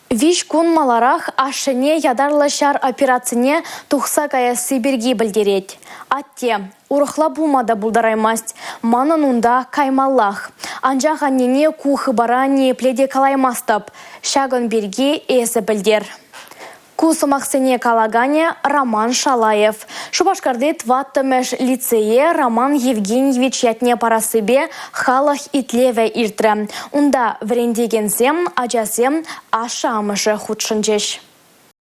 Виш кун маларах ашыне ядарлашар операцине тухса кая Сибирги білдерет. Атте, урықла булмада булдараймаст, манын унда каймаллах. Анжақ аннене кухы баране пледе калаймастып, шагын берге эсі білдер. Кусымақсыне калагане Роман Шалаев. Шубашкарды тваттымеш лицее Роман Евгеньевич ятне парасыбе халах итлеве иртрі. Унда врендегенсем, ажасем аша амышы худшынчеш.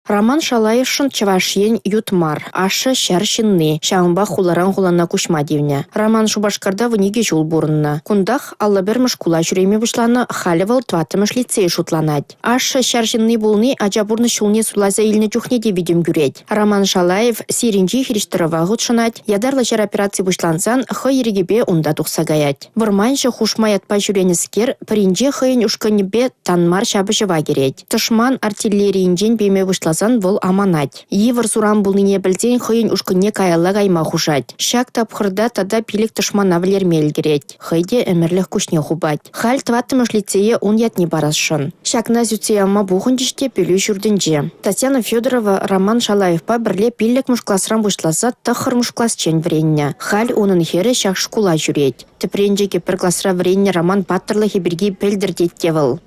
Роман Шалаевшын чавашен ютмар, ашы шәршінне, шағынба хуларан хулана кушма девне. Роман Шубашкарда вынеге жол бурынна. Кундах алла берміш кула жүреме бұшланы халивал тватымыш лицей шутланать. Ашы шәршінне болны ажабурны шулне сулаза иліне чухнеде видим гюреть. Роман Шалаев сиринжи хириштырава ғудшынать, ядарлы жар операции бұшлансан хы ерегебе унда тухса гаять. Вырманшы хушма ятпа жүренескер, пірінже хыйын ушканебе танмар шабы жыва кереть. Тышман артиллерийінжен бейме бұшлазан вол аманать. Евр суран булныне білден хыйын ушкыне каялла гайма хушать. Шак тапхырда тада пилік тышман авлер мелгерет. Хыйде әмірлік күшне хубать. Халь тваттымыш лицее он ятне барасшын. Шакна зюце ама бухындиште пілі жүрдінже. Татьяна Федорова Роман Шалаевпа бірле пилік мұшкласран бұшласа тахыр мұшкласчен вренне. Халь оның хері шак шкула жүрет. Тіпренжеге бір класра вренне Роман Паттырлы бірге пілдірдеттевіл.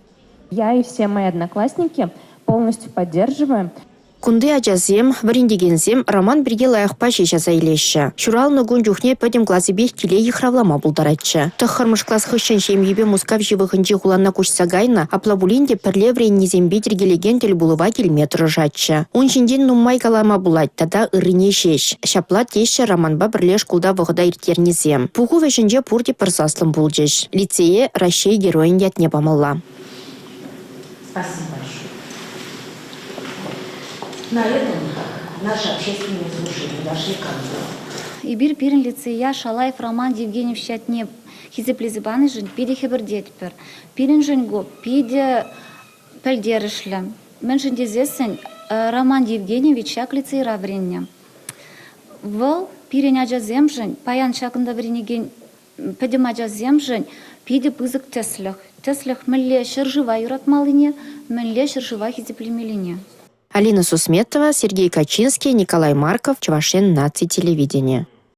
Я и все мои одноклассники полностью поддерживаем. Кунды ажазем, варендегензем Роман бірге лайықпа шешаса илеші. Шуралны гун жүхне пөдім класы бех тіле ехравлама бұлдаратшы. Тұқырмыш класс хыщен шемебе мускав живығынжи хуланна күшса гайна, аплабулинде пірле вреннезем бетергелеген тіл бұлыва келметрі жатшы. Он жінден нуммай калама бұлать, тада ырыне шеш. Шапла теші Романба бірле шкулда вғыда иртернезем. Пуғу вешінже пурде пырсаслым бұлжеш. Лицее Рашей героин ятне бамалла. Спасибо большое. На этом наши общественные слушатели подошли к концу. Ибир пирин лицея Шалаев Роман Евгеньевич ятне хизеплизыбаны жын пиде хебірдетпір. Пирин жынго пиде пәлдерішлі. Мен жындезесін Роман Евгеньевич як лицейра вренне. Выл пирин ажазем жын, паян шакында вренеген пәдем ажазем жын, пиде пызык теслях. Теслях мүлле шыржыва юратмалыне, мүлле шыржыва хизеплемеліне. Алина Сусметова, Сергей Качинский, Николай Марков, Чувашен наций телевидения.